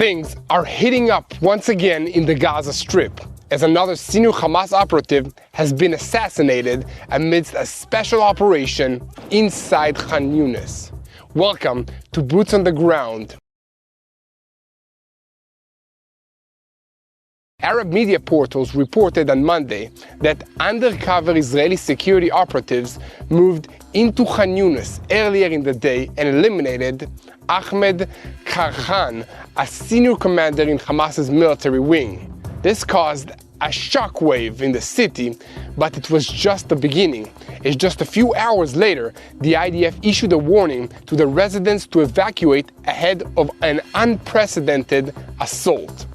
Things are heating up once again in the Gaza Strip, as another senior Hamas operative has been assassinated amidst a special operation inside Khan Yunis. Welcome to Boots on the Ground. Arab media portals reported on Monday that undercover Israeli security operatives moved into Khan Yunis earlier in the day and eliminated Ahmed Karhan, a senior commander in Hamas's military wing. This caused a shockwave in the city, but it was just the beginning, as just a few hours later, the IDF issued a warning to the residents to evacuate ahead of an unprecedented assault.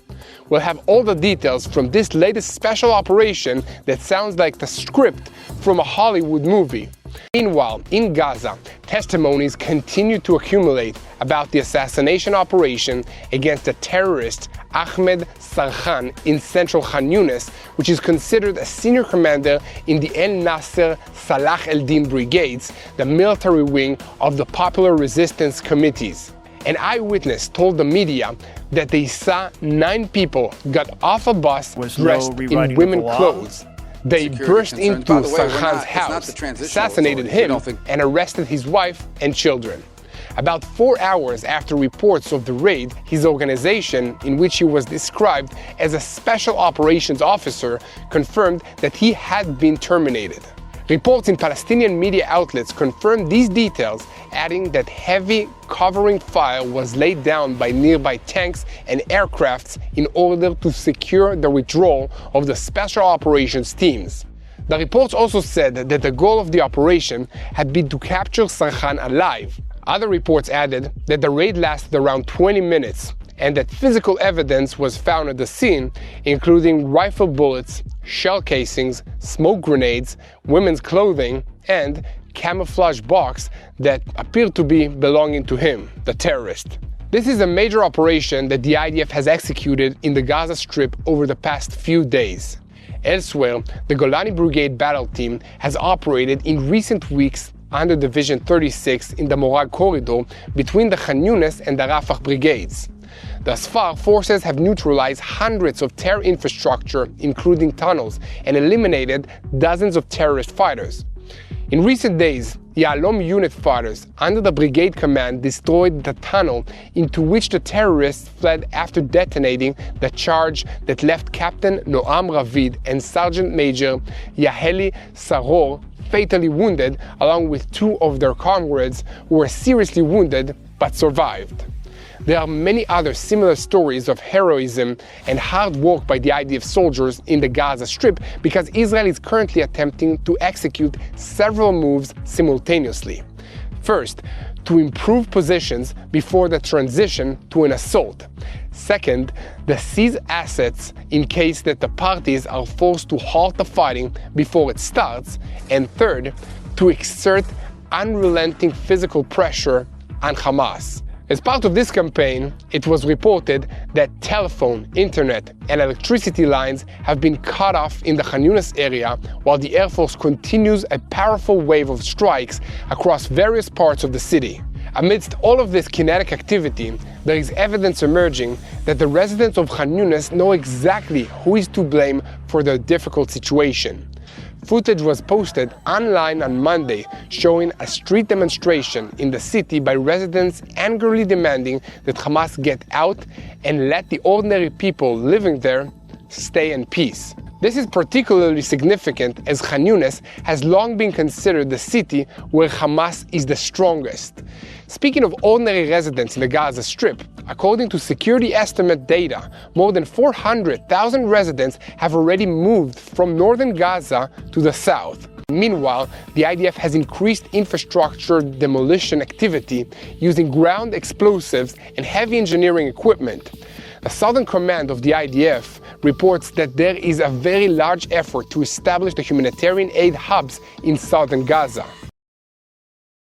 We'll have all the details from this latest special operation that sounds like the script from a Hollywood movie. Meanwhile, in Gaza, testimonies continue to accumulate about the assassination operation against the terrorist Ahmed Sarhan in central Khan Yunis, which is considered a senior commander in the El Nasser Salah el-Din brigades, the military wing of the Popular Resistance Committees. An eyewitness told the media that they saw 9 people got off a bus dressed in women's clothes. They burst into Sarhan's house, assassinated him, and arrested his wife and children. About 4 hours after reports of the raid, his organization, in which he was described as a special operations officer, confirmed that he had been terminated. Reports in Palestinian media outlets confirmed these details, adding that heavy covering fire was laid down by nearby tanks and aircrafts in order to secure the withdrawal of the special operations teams. The reports also said that the goal of the operation had been to capture Sarhan alive. Other reports added that the raid lasted around 20 minutes and that physical evidence was found at the scene, including rifle bullets, shell casings, smoke grenades, women's clothing, and camouflage box that appeared to be belonging to him, the terrorist. This is a major operation that the IDF has executed in the Gaza Strip over the past few days. Elsewhere, the Golani Brigade battle team has operated in recent weeks under Division 36 in the Morag corridor between the Khan Yunis and the Rafah brigades. Thus far, forces have neutralized hundreds of terror infrastructure, including tunnels, and eliminated dozens of terrorist fighters. In recent days, Yalom unit fighters under the brigade command destroyed the tunnel into which the terrorists fled after detonating the charge that left Captain Noam Ravid and Sergeant Major Yaheli Saror fatally wounded, along with 2 of their comrades who were seriously wounded but survived. There are many other similar stories of heroism and hard work by the IDF soldiers in the Gaza Strip because Israel is currently attempting to execute several moves simultaneously. First, to improve positions before the transition to an assault. Second, to seize assets in case that the parties are forced to halt the fighting before it starts. And third, to exert unrelenting physical pressure on Hamas. As part of this campaign, it was reported that telephone, internet, and electricity lines have been cut off in the Khan Yunis area, while the Air Force continues a powerful wave of strikes across various parts of the city. Amidst all of this kinetic activity, there is evidence emerging that the residents of Khan Yunis know exactly who is to blame for their difficult situation. Footage was posted online on Monday showing a street demonstration in the city by residents angrily demanding that Hamas get out and let the ordinary people living there stay in peace. This is particularly significant as Khan Yunis has long been considered the city where Hamas is the strongest. Speaking of ordinary residents in the Gaza Strip, according to security estimate data, more than 400,000 residents have already moved from northern Gaza to the south. Meanwhile, the IDF has increased infrastructure demolition activity using ground explosives and heavy engineering equipment. The Southern Command of the IDF reports that there is a very large effort to establish the humanitarian aid hubs in southern Gaza.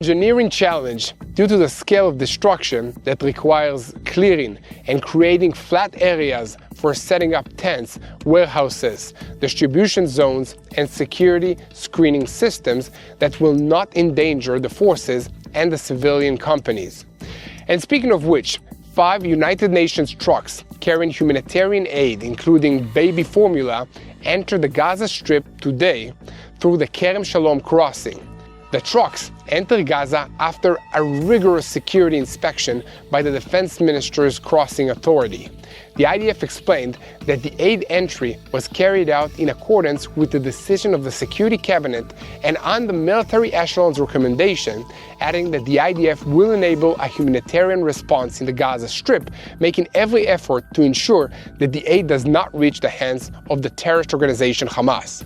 Engineering challenge due to the scale of destruction that requires clearing and creating flat areas for setting up tents, warehouses, distribution zones, and security screening systems that will not endanger the forces and the civilian companies. And speaking of which, 5 United Nations trucks carrying humanitarian aid, including baby formula, entered the Gaza Strip today through the Kerem Shalom crossing. The trucks entered Gaza after a rigorous security inspection by the Defense Minister's Crossing Authority. The IDF explained that the aid entry was carried out in accordance with the decision of the Security Cabinet and on the military echelon's recommendation, adding that the IDF will enable a humanitarian response in the Gaza Strip, making every effort to ensure that the aid does not reach the hands of the terrorist organization Hamas.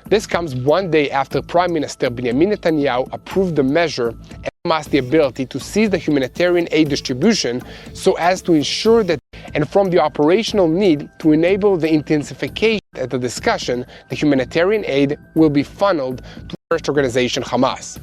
This comes one day after Prime Minister Benjamin Netanyahu approved the measure and Hamas the ability to cease the humanitarian aid distribution so as to ensure that, and from the operational need to enable the intensification of the discussion, the humanitarian aid will be funneled to the terrorist organization Hamas.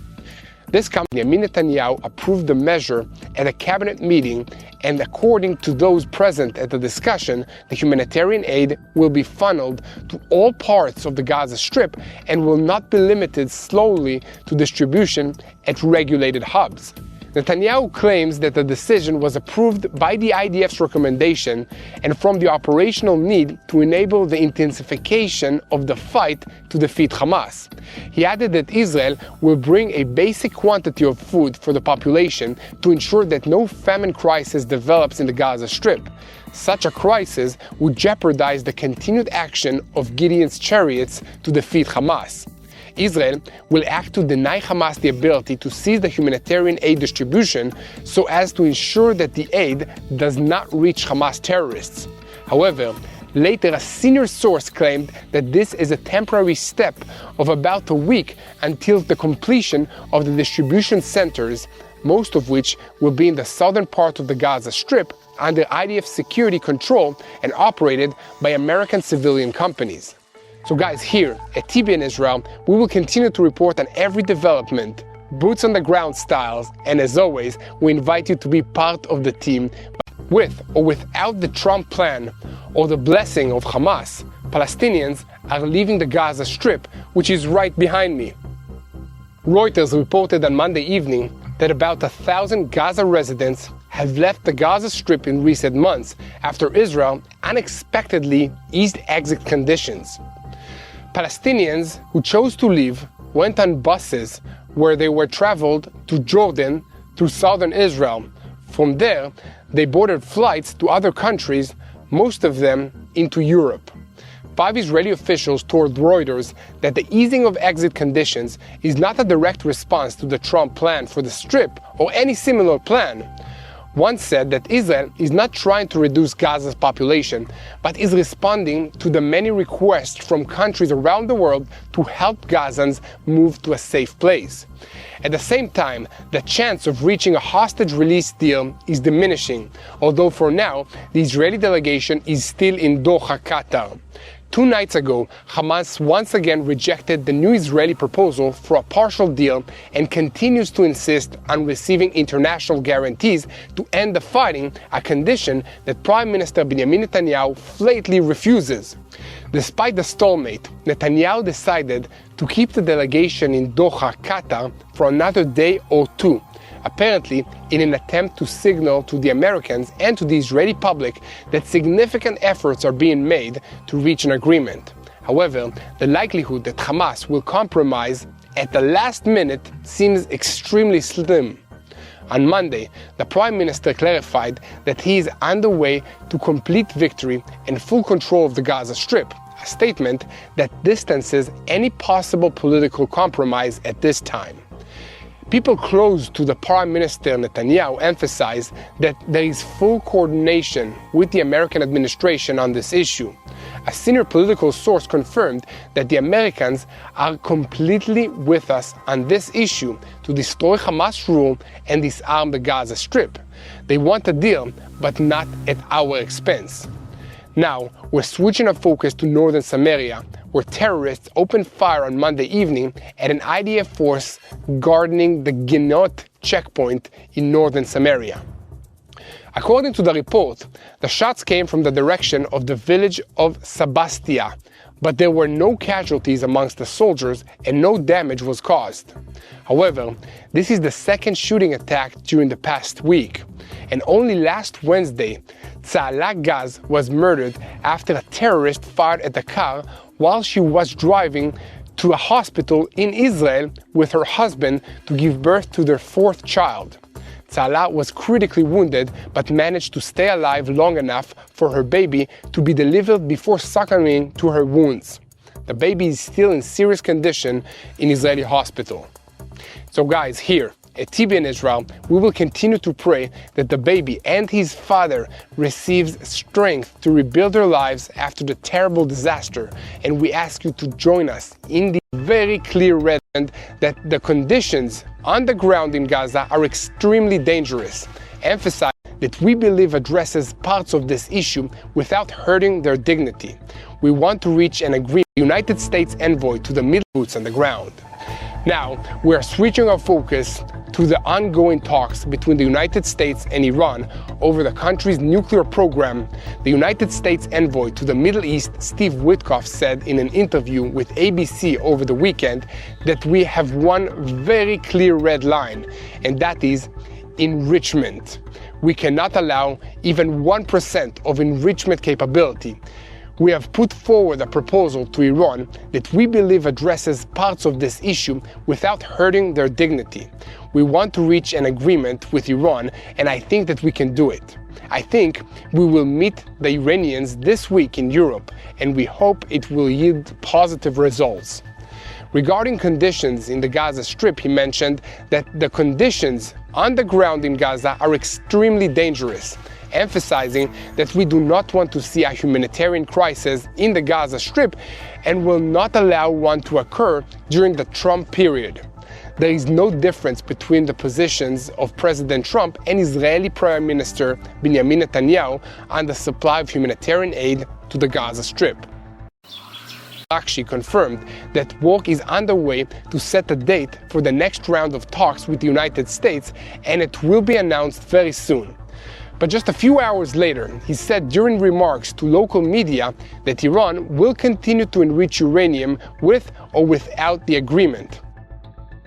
This comes Benjamin Netanyahu approved the measure at a cabinet meeting, and according to those present at the discussion, the humanitarian aid will be funneled to all parts of the Gaza Strip and will not be limited solely to distribution at regulated hubs. Netanyahu claims that the decision was approved by the IDF's recommendation and from the operational need to enable the intensification of the fight to defeat Hamas. He added that Israel will bring a basic quantity of food for the population to ensure that no famine crisis develops in the Gaza Strip. Such a crisis would jeopardize the continued action of Gideon's chariots to defeat Hamas. Israel will act to deny Hamas the ability to seize the humanitarian aid distribution so as to ensure that the aid does not reach Hamas terrorists. However, later a senior source claimed that this is a temporary step of about a week until the completion of the distribution centers, most of which will be in the southern part of the Gaza Strip under IDF security control and operated by American civilian companies. So guys, here at TV in Israel, we will continue to report on every development, boots on the ground styles, and as always, we invite you to be part of the team. With or without the Trump plan or the blessing of Hamas, Palestinians are leaving the Gaza Strip, which is right behind me. Reuters reported on Monday evening that about 1,000 Gaza residents have left the Gaza Strip in recent months after Israel unexpectedly eased exit conditions. Palestinians who chose to leave went on buses where they were traveled to Jordan through southern Israel. From there, they boarded flights to other countries, most of them into Europe. 5 Israeli officials told Reuters that the easing of exit conditions is not a direct response to the Trump plan for the Strip or any similar plan. One said that Israel is not trying to reduce Gaza's population, but is responding to the many requests from countries around the world to help Gazans move to a safe place. At the same time, the chance of reaching a hostage release deal is diminishing, although for now, the Israeli delegation is still in Doha, Qatar. 2 nights ago, Hamas once again rejected the new Israeli proposal for a partial deal and continues to insist on receiving international guarantees to end the fighting, a condition that Prime Minister Benjamin Netanyahu flatly refuses. Despite the stalemate, Netanyahu decided to keep the delegation in Doha, Qatar for another day or 2. Apparently in an attempt to signal to the Americans and to the Israeli public that significant efforts are being made to reach an agreement. However, the likelihood that Hamas will compromise at the last minute seems extremely slim. On Monday, the Prime Minister clarified that he is on the way to complete victory and full control of the Gaza Strip, a statement that distances any possible political compromise at this time. People close to the Prime Minister Netanyahu emphasize that there is full coordination with the American administration on this issue. A senior political source confirmed that the Americans are completely with us on this issue to destroy Hamas rule and disarm the Gaza Strip. They want a deal, but not at our expense. Now, we're switching our focus to northern Samaria, where terrorists opened fire on Monday evening at an IDF force guarding the Ginot checkpoint in northern Samaria. According to the report, the shots came from the direction of the village of Sabastia, but there were no casualties amongst the soldiers and no damage was caused. However, this is the second shooting attack during the past week, and only last Wednesday, Tza'ala Gaz was murdered after a terrorist fired at the car while she was driving to a hospital in Israel with her husband to give birth to their fourth child. Tza'ala was critically wounded but managed to stay alive long enough for her baby to be delivered before succumbing to her wounds. The baby is still in serious condition in Israeli hospital. So guys, here at TB in Israel, we will continue to pray that the baby and his father receives strength to rebuild their lives after the terrible disaster, and we ask you to join us in the very clear red that the conditions on the ground in Gaza are extremely dangerous. Emphasize that we believe addresses parts of this issue without hurting their dignity. We want to reach an agreement with the United States envoy to the Middle Boots on the ground. Now, we are switching our focus to the ongoing talks between the United States and Iran over the country's nuclear program. The United States envoy to the Middle East, Steve Witkoff, said in an interview with ABC over the weekend that we have one very clear red line, and that is enrichment. We cannot allow even 1% of enrichment capability. We have put forward a proposal to Iran that we believe addresses parts of this issue without hurting their dignity. We want to reach an agreement with Iran, and I think that we can do it. I think we will meet the Iranians this week in Europe, and we hope it will yield positive results. Regarding conditions in the Gaza Strip, he mentioned that the conditions on the ground in Gaza are extremely dangerous, emphasizing that we do not want to see a humanitarian crisis in the Gaza Strip and will not allow one to occur during the Trump period. There is no difference between the positions of President Trump and Israeli Prime Minister Benjamin Netanyahu on the supply of humanitarian aid to the Gaza Strip. She confirmed that work is underway to set a date for the next round of talks with the United States, and it will be announced very soon. But just a few hours later, he said during remarks to local media that Iran will continue to enrich uranium with or without the agreement.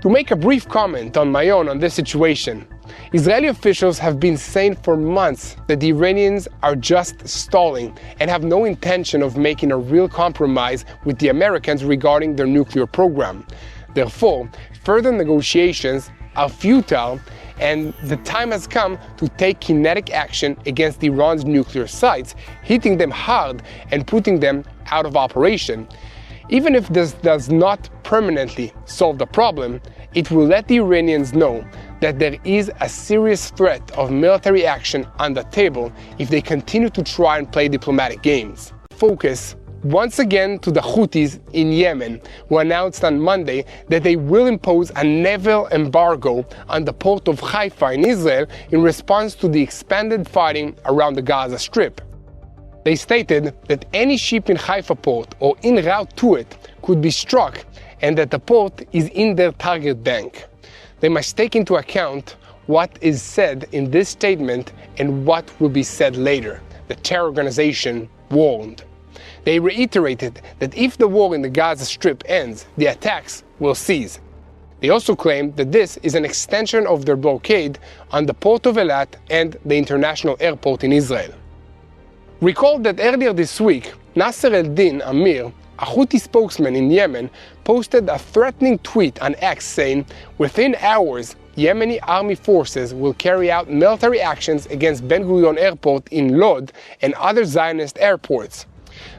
To make a brief comment on my own on this situation, Israeli officials have been saying for months that the Iranians are just stalling and have no intention of making a real compromise with the Americans regarding their nuclear program. Therefore, further negotiations are futile, and the time has come to take kinetic action against Iran's nuclear sites, hitting them hard and putting them out of operation. Even if this does not permanently solve the problem, it will let the Iranians know that there is a serious threat of military action on the table if they continue to try and play diplomatic games. Focus once again to the Houthis in Yemen, who announced on Monday that they will impose a naval embargo on the port of Haifa in Israel in response to the expanded fighting around the Gaza Strip. They stated that any ship in Haifa port or en route to it could be struck, and that the port is in their target bank. They must take into account what is said in this statement and what will be said later, the terror organization warned. They reiterated that if the war in the Gaza Strip ends, the attacks will cease. They also claimed that this is an extension of their blockade on the port of Eilat and the international airport in Israel. Recall that earlier this week, Nasser el-Din Amir, a Houthi spokesman in Yemen, posted a threatening tweet on X saying, "Within hours, Yemeni army forces will carry out military actions against Ben Gurion Airport in Lod and other Zionist airports."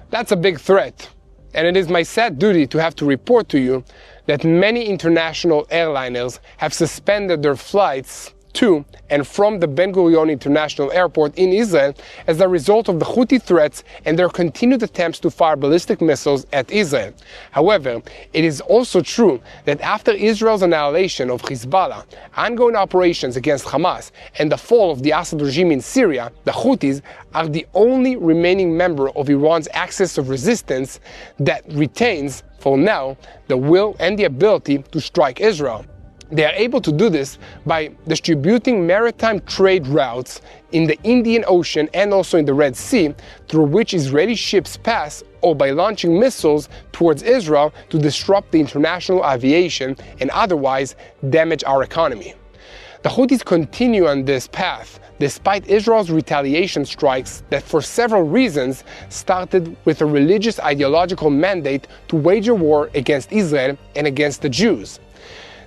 That's a big threat, and it is my sad duty to have to report to you that many international airliners have suspended their flights to and from the Ben Gurion International Airport in Israel as a result of the Houthi threats and their continued attempts to fire ballistic missiles at Israel. However, it is also true that after Israel's annihilation of Hezbollah, ongoing operations against Hamas, and the fall of the Assad regime in Syria, the Houthis are the only remaining member of Iran's axis of resistance that retains, for now, the will and the ability to strike Israel. They are able to do this by distributing maritime trade routes in the Indian Ocean and also in the Red Sea, through which Israeli ships pass, or by launching missiles towards Israel to disrupt the international aviation and otherwise damage our economy. The Houthis continue on this path, despite Israel's retaliation strikes that for several reasons started with a religious ideological mandate to wage a war against Israel and against the Jews.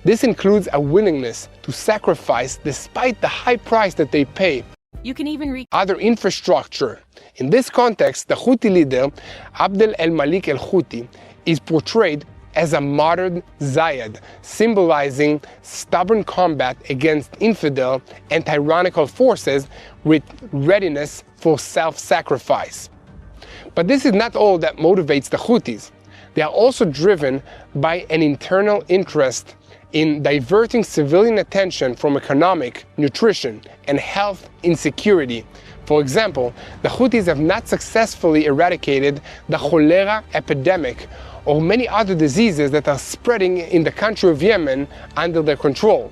This includes a willingness to sacrifice despite the high price that they pay. You can even read Other infrastructure. In this context, the Houthi leader, Abdel el-Malik el-Houthi, is portrayed as a modern Zayed, symbolizing stubborn combat against infidel and tyrannical forces with readiness for self-sacrifice. But this is not all that motivates the Houthis. They are also driven by an internal interest in diverting civilian attention from economic, nutrition, and health insecurity. For example, the Houthis have not successfully eradicated the cholera epidemic or many other diseases that are spreading in the country of Yemen under their control.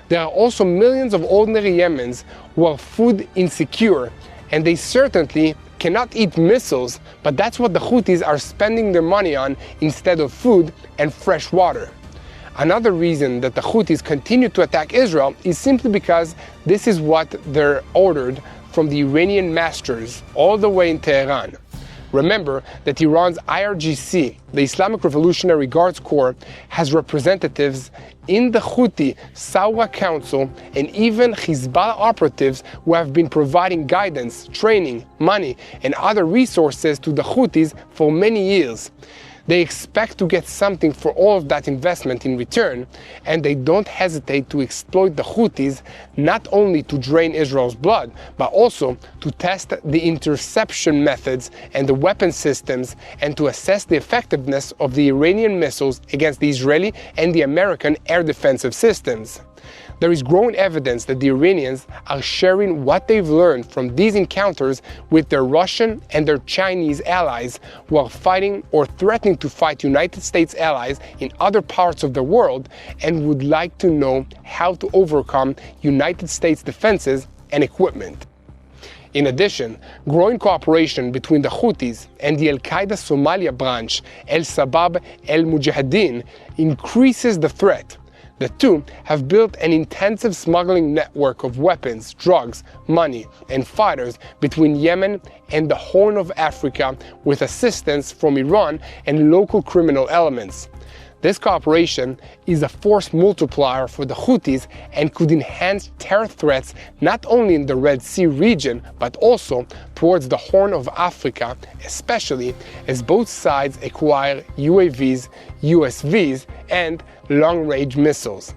There are also millions of ordinary Yemens who are food insecure, and they certainly cannot eat missiles, but that's what the Houthis are spending their money on instead of food and fresh water. Another reason that the Houthis continue to attack Israel is simply because this is what they're ordered from the Iranian masters all the way in Tehran. Remember that Iran's IRGC, the Islamic Revolutionary Guards Corps, has representatives in the Houthi Sawa Council and even Hezbollah operatives who have been providing guidance, training, money, and other resources to the Houthis for many years. They expect to get something for all of that investment in return, and they don't hesitate to exploit the Houthis not only to drain Israel's blood, but also to test the interception methods and the weapon systems and to assess the effectiveness of the Iranian missiles against the Israeli and the American air defensive systems. There is growing evidence that the Iranians are sharing what they've learned from these encounters with their Russian and their Chinese allies who are fighting or threatening to fight United States allies in other parts of the world and would like to know how to overcome United States defenses and equipment. In addition, growing cooperation between the Houthis and the Al-Qaeda Somalia branch, El-Sabab el-Mujahideen, increases the threat. The two have built an intensive smuggling network of weapons, drugs, money, and fighters between Yemen and the Horn of Africa with assistance from Iran and local criminal elements. This cooperation is a force multiplier for the Houthis and could enhance terror threats not only in the Red Sea region, but also towards the Horn of Africa, especially as both sides acquire UAVs, USVs, and long-range missiles.